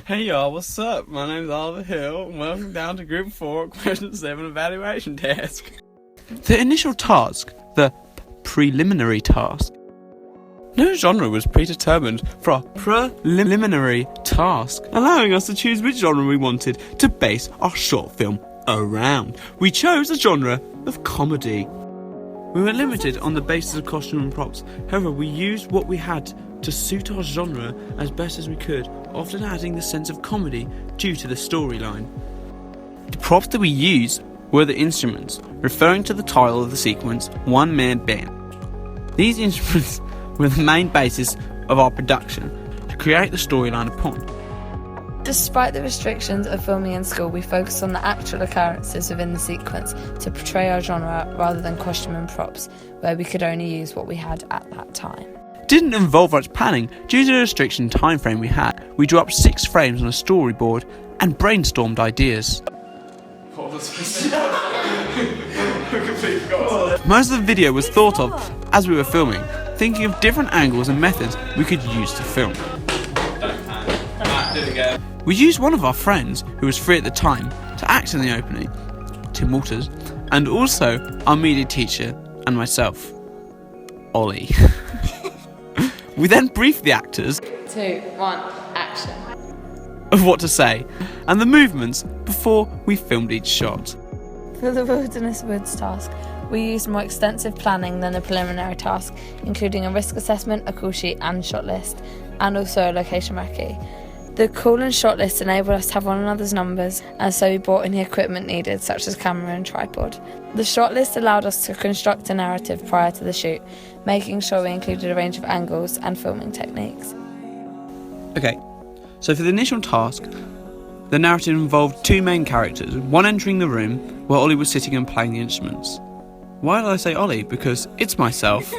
Hey y'all, what's up? My name's Oliver Hill, and welcome down to Group 4, Question 7 Evaluation Task. The initial task, the preliminary task. No genre was predetermined for our preliminary task, allowing us to choose which genre we wanted to base our short film around. We chose a genre of comedy. We were limited on the basis of costume and props, however we used what we had to suit our genre as best as we could, often adding the sense of comedy due to the storyline. The props that we used were the instruments, referring to the title of the sequence, One Man Band. These instruments were the main basis of our production to create the storyline upon. Despite the restrictions of filming in school, we focused on the actual occurrences within the sequence to portray our genre rather than costume and props, where we could only use what we had at that time. Didn't involve much planning due to the restriction time frame we had. We drew up 6 frames on a storyboard and brainstormed ideas. Most of the video was thought of as we were filming, thinking of different angles and methods we could use to film. We used one of our friends who was free at the time to act in the opening, Tim Walters, and also our media teacher and myself, Ollie. We then briefed the actors 2, 1, action. of what to say and the movements before we filmed each shot. For the Wilderness Woods task, we used more extensive planning than the preliminary task, including a risk assessment, a call sheet and shot list, and also a location recce. The call and shot list enabled us to have one another's numbers, and so we brought in the equipment needed, such as camera and tripod. The shot list allowed us to construct a narrative prior to the shoot, making sure we included a range of angles and filming techniques. Okay, so for the initial task, the narrative involved 2 main characters, one entering the room where Ollie was sitting and playing the instruments. Why did I say Ollie? Because it's myself.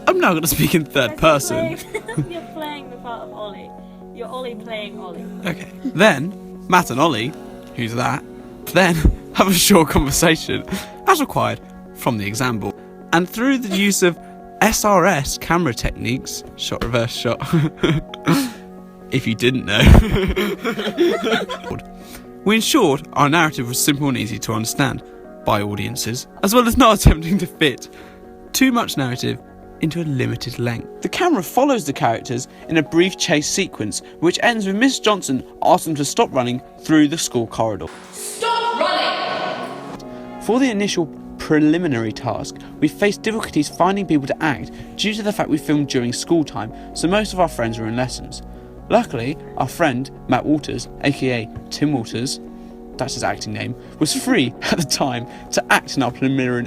I'm now going to speak in third person. You're playing the part of Ollie. You're Ollie playing Ollie. Okay. Then, Matt and Ollie, who's that, then have a short conversation, as required, from the example. And through the use of SRS camera techniques, shot, reverse shot, if you didn't know, we ensured our narrative was simple and easy to understand by audiences, as well as not attempting to fit too much narrative into a limited length. The camera follows the characters in a brief chase sequence, which ends with Miss Johnson asking them to stop running through the school corridor. Stop running! For the initial preliminary task, we faced difficulties finding people to act due to the fact we filmed during school time, so most of our friends were in lessons. Luckily, our friend, Matt Walters, aka Tim Walters, that's his acting name, was free at the time to act in our preliminary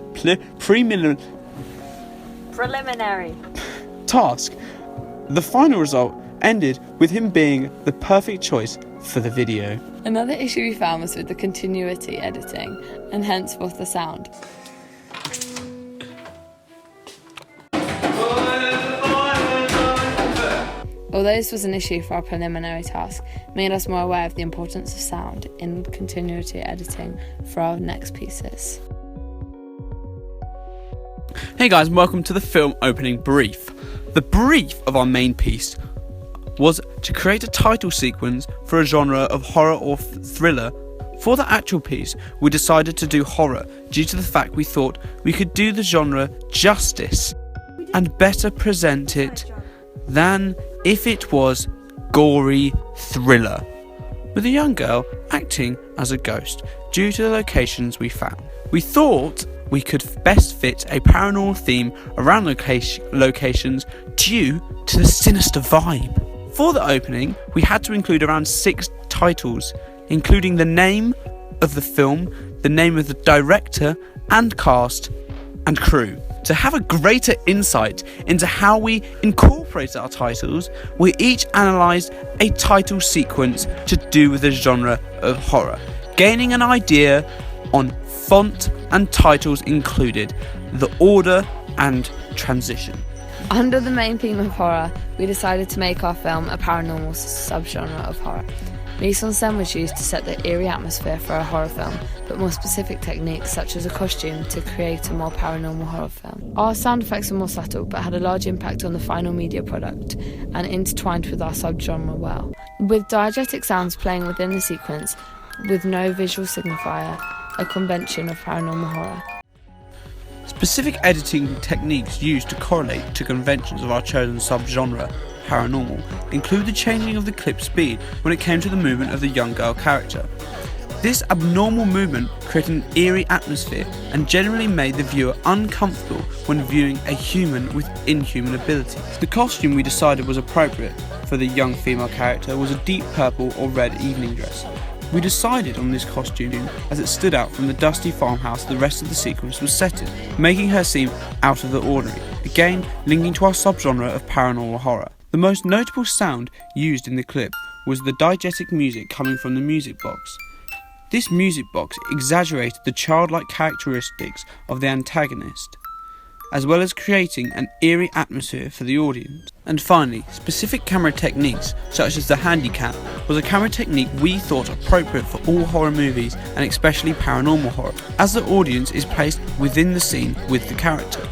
task. The final result ended with him being the perfect choice for the video. Another issue we found was with the continuity editing, and henceforth the sound. Although this was an issue for our preliminary task, it made us more aware of the importance of sound in continuity editing for our next pieces. Hey guys, and welcome to the film opening brief. The brief of our main piece was to create a title sequence for a genre of horror or thriller. For the actual piece, we decided to do horror due to the fact we thought we could do the genre justice and better present it than if it was gory thriller, with a young girl acting as a ghost due to the locations we found. We thought we could best fit a paranormal theme around locations due to the sinister vibe. For the opening, we had to include around 6 titles, including the name of the film, the name of the director and cast and crew. To have a greater insight into how we incorporate our titles, we each analysed a title sequence to do with the genre of horror, gaining an idea on font and titles included, the order and transition. Under the main theme of horror, we decided to make our film a paranormal subgenre of horror. Mise-en-scène was used to set the eerie atmosphere for a horror film, but more specific techniques such as a costume to create a more paranormal horror film. Our sound effects were more subtle but had a large impact on the final media product and intertwined with our subgenre well. With diegetic sounds playing within the sequence with no visual signifier, a convention of paranormal horror. Specific editing techniques used to correlate to conventions of our chosen subgenre, paranormal, include the changing of the clip speed when it came to the movement of the young girl character. This abnormal movement created an eerie atmosphere and generally made the viewer uncomfortable when viewing a human with inhuman abilities. The costume we decided was appropriate for the young female character was a deep purple or red evening dress. We decided on this costume as it stood out from the dusty farmhouse the rest of the sequence was set in, making her seem out of the ordinary, again linking to our subgenre of paranormal horror. The most notable sound used in the clip was the diegetic music coming from the music box. This music box exaggerated the childlike characteristics of the antagonist, as well as creating an eerie atmosphere for the audience. And finally, specific camera techniques such as the handicap was a camera technique we thought appropriate for all horror movies and especially paranormal horror, as the audience is placed within the scene with the character,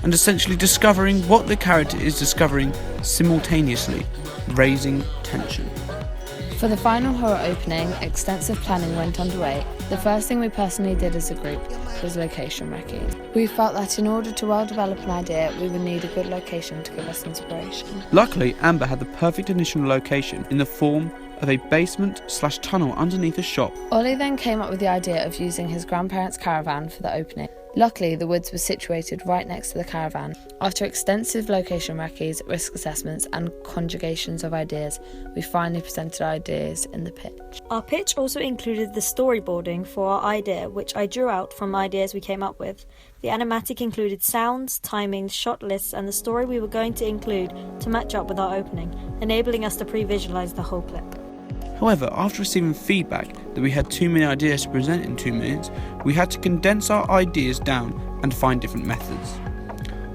and essentially discovering what the character is discovering simultaneously, raising tension. For the final horror opening, extensive planning went underway. The first thing we personally did as a group was location recce. We felt that in order to well develop an idea, we would need a good location to give us inspiration. Luckily, Amber had the perfect initial location in the form of a basement/tunnel underneath a shop. Ollie then came up with the idea of using his grandparents' caravan for the opening. Luckily, the woods were situated right next to the caravan. After extensive location recce's, risk assessments and conjugations of ideas, we finally presented our ideas in the pitch. Our pitch also included the storyboarding for our idea, which I drew out from ideas we came up with. The animatic included sounds, timings, shot lists, and the story we were going to include to match up with our opening, enabling us to pre-visualize the whole clip. However, after receiving feedback that we had too many ideas to present in 2 minutes, we had to condense our ideas down and find different methods.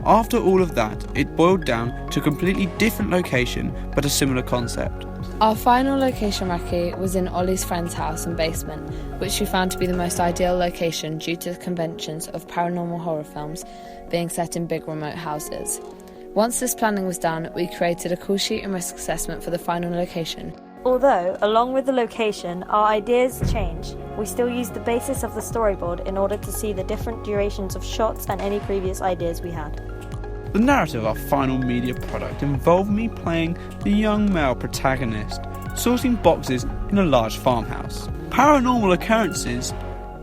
After all of that, it boiled down to a completely different location but a similar concept. Our final location recce was in Ollie's friend's house and basement, which we found to be the most ideal location due to the conventions of paranormal horror films being set in big remote houses. Once this planning was done, we created a call sheet and risk assessment for the final location. Although, along with the location, our ideas changed, we still used the basis of the storyboard in order to see the different durations of shots and any previous ideas we had. The narrative of our final media product involved me playing the young male protagonist, sorting boxes in a large farmhouse. Paranormal occurrences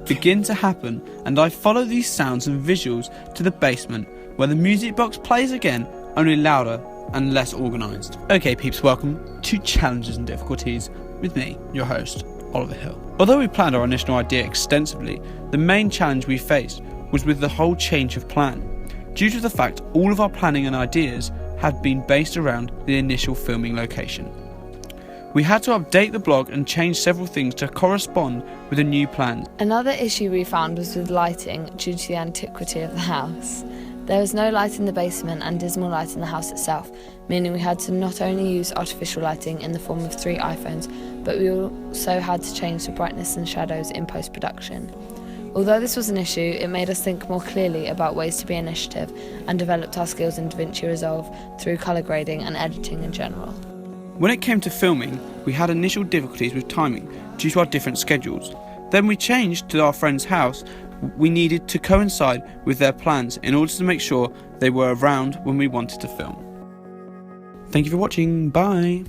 begin to happen, and I follow these sounds and visuals to the basement, where the music box plays again, only louder and less organised. Okay peeps, welcome to Challenges and Difficulties with me, your host, Oliver Hill. Although we planned our initial idea extensively, the main challenge we faced was with the whole change of plan, due to the fact all of our planning and ideas had been based around the initial filming location. We had to update the blog and change several things to correspond with the new plans. Another issue we found was with lighting due to the antiquity of the house. There was no light in the basement and dismal light in the house itself, meaning we had to not only use artificial lighting in the form of 3 iPhones, but we also had to change the brightness and shadows in post-production. Although this was an issue, it made us think more clearly about ways to be initiative and developed our skills in DaVinci Resolve through colour grading and editing in general. When it came to filming, we had initial difficulties with timing due to our different schedules. Then we changed to our friend's house. We needed to coincide with their plans in order to make sure they were around when we wanted to film. Thank you for watching, bye!